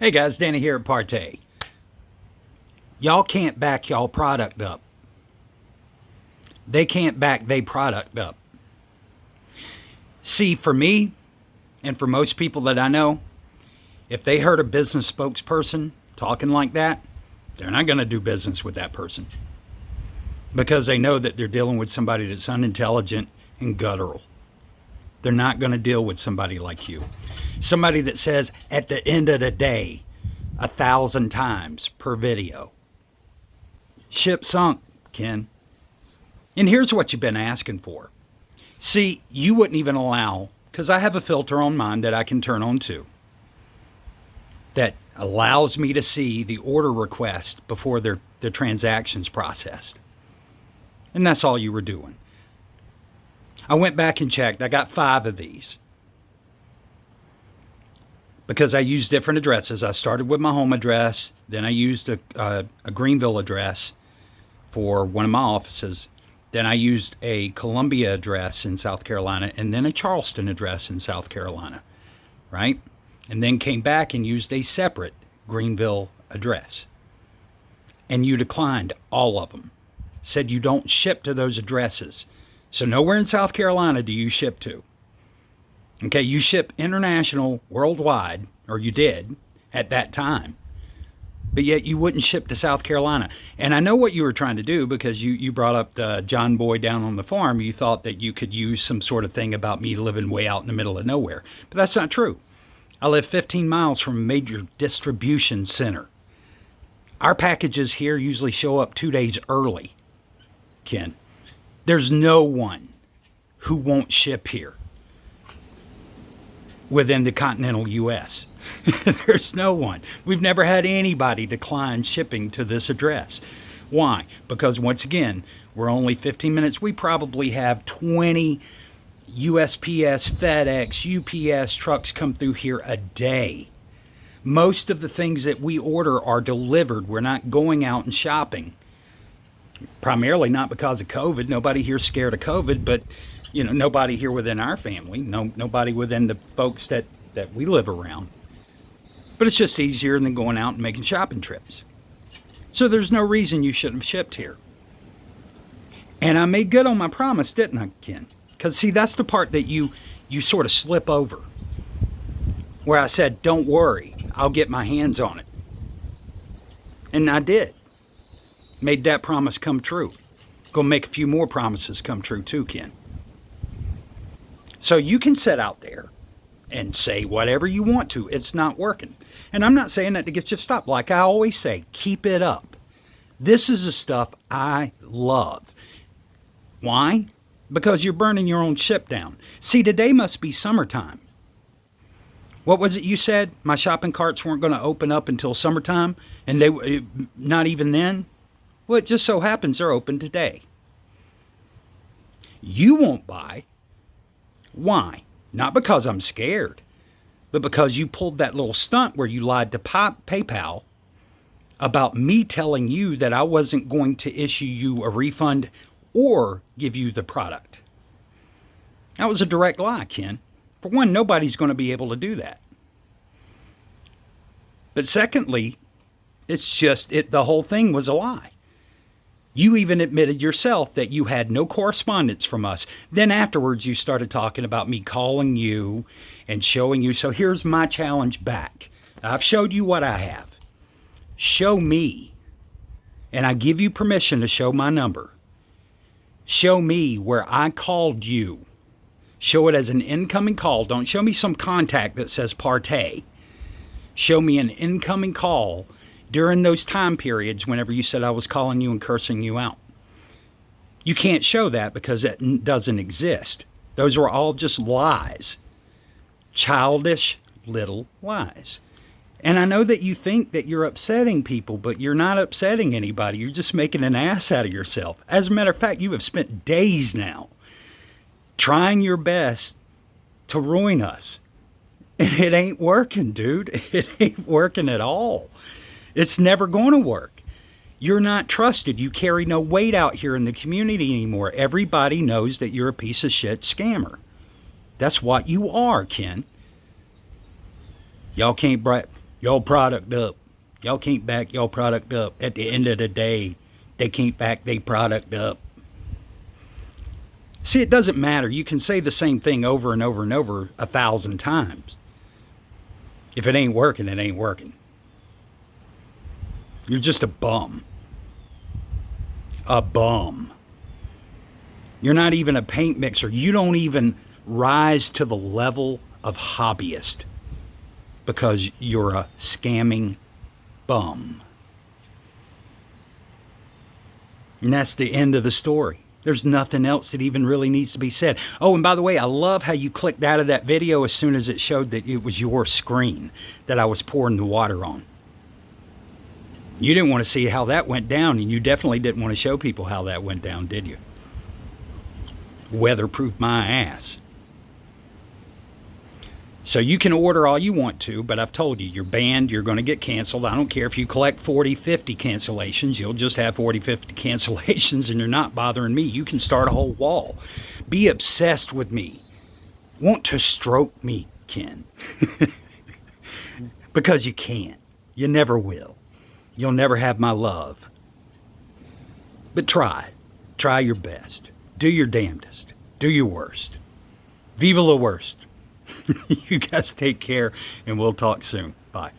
Hey guys, Danny here at Partay. Y'all can't back y'all product up. They can't back they product up. See, for me and for most people that I know, if they heard a business spokesperson talking like that, they're not going to do business with that person because they know that they're dealing with somebody that's unintelligent and guttural. They're not going to deal with somebody like you. Somebody that says at the end of the day 1,000 times per video. Ship sunk, Ken. And here's what you've been asking for. See, you wouldn't even allow, because I have a filter on mine that I can turn on too, that allows me to see the order request before the transaction's processed. And that's all you were doing. I went back and checked. I got 5 of these because I used different addresses. I started with my home address, then I used a Greenville address for one of my offices. Then I used a Columbia address in South Carolina and then a Charleston address in South Carolina, right? And then came back and used a separate Greenville address. And you declined all of them. Said you don't ship to those addresses. So nowhere in South Carolina do you ship to. Okay, you ship international, worldwide, or you did at that time. But yet you wouldn't ship to South Carolina. And I know what you were trying to do because you brought up the John Boy down on the farm. You thought that you could use some sort of thing about me living way out in the middle of nowhere. But that's not true. I live 15 miles from a major distribution center. Our packages here usually show up 2 days early, Ken. There's no one who won't ship here within the continental U.S. There's no one. We've never had anybody decline shipping to this address. Why? Because once again, we're only 15 minutes. We probably have 20 USPS, FedEx, UPS trucks come through here a day. Most of the things that we order are delivered. We're not going out and shopping. Primarily not because of COVID. Nobody here's scared of COVID, but nobody here within our family, nobody within the folks that we live around. But it's just easier than going out and making shopping trips. So there's no reason you shouldn't have shipped here. And I made good on my promise, didn't I, Ken? Because see, that's the part that you sort of slip over. Where I said, don't worry, I'll get my hands on it. And I did. Made that promise come true. Gonna make a few more promises come true too, Ken. So you can sit out there and say whatever you want to. It's not working. And I'm not saying that to get you to stop. Like I always say, keep it up. This is the stuff I love. Why? Because you're burning your own ship down. See, today must be summertime. What was it you said? My shopping carts weren't going to open up until summertime? And they not even then? Well, it just so happens they're open today. You won't buy. Why? Not because I'm scared, but because you pulled that little stunt where you lied to PayPal about me telling you that I wasn't going to issue you a refund or give you the product. That was a direct lie, Ken. For one, nobody's going to be able to do that. But secondly, the whole thing was a lie. You even admitted yourself that you had no correspondence from us. Then afterwards, you started talking about me calling you and showing you. So here's my challenge back. I've showed you what I have. Show me. And I give you permission to show my number. Show me where I called you. Show it as an incoming call. Don't show me some contact that says Partay. Show me an incoming call during those time periods whenever you said I was calling you and cursing you out. You can't show that because it doesn't exist. Those were all just lies. Childish little lies. And I know that you think that you're upsetting people, but you're not upsetting anybody. You're just making an ass out of yourself. As a matter of fact, you have spent days now trying your best to ruin us. And it ain't working, dude. It ain't working at all. It's never going to work. You're not trusted. You carry no weight out here in the community anymore. Everybody knows that you're a piece of shit scammer. That's what you are, Ken. Y'all Y'all product up. Y'all can't back y'all product up. At the end of the day, they can't back their product up. See, it doesn't matter. You can say the same thing over and over and over 1,000 times. If it ain't working, it ain't working. You're just a bum. A bum. You're not even a paint mixer. You don't even rise to the level of hobbyist because you're a scamming bum. And that's the end of the story. There's nothing else that even really needs to be said. Oh, and by the way, I love how you clicked out of that video as soon as it showed that it was your screen that I was pouring the water on. You didn't want to see how that went down, and you definitely didn't want to show people how that went down, did you? Weatherproof my ass. So you can order all you want to, but I've told you, you're banned, you're going to get canceled. I don't care if you collect 40, 50 cancellations. You'll just have 40, 50 cancellations, and you're not bothering me. You can start a whole wall. Be obsessed with me. Want to stroke me, Ken. Because you can't. You never will. You'll never have my love. But try. Try your best. Do your damnedest. Do your worst. Viva la worst. You guys take care, and we'll talk soon. Bye.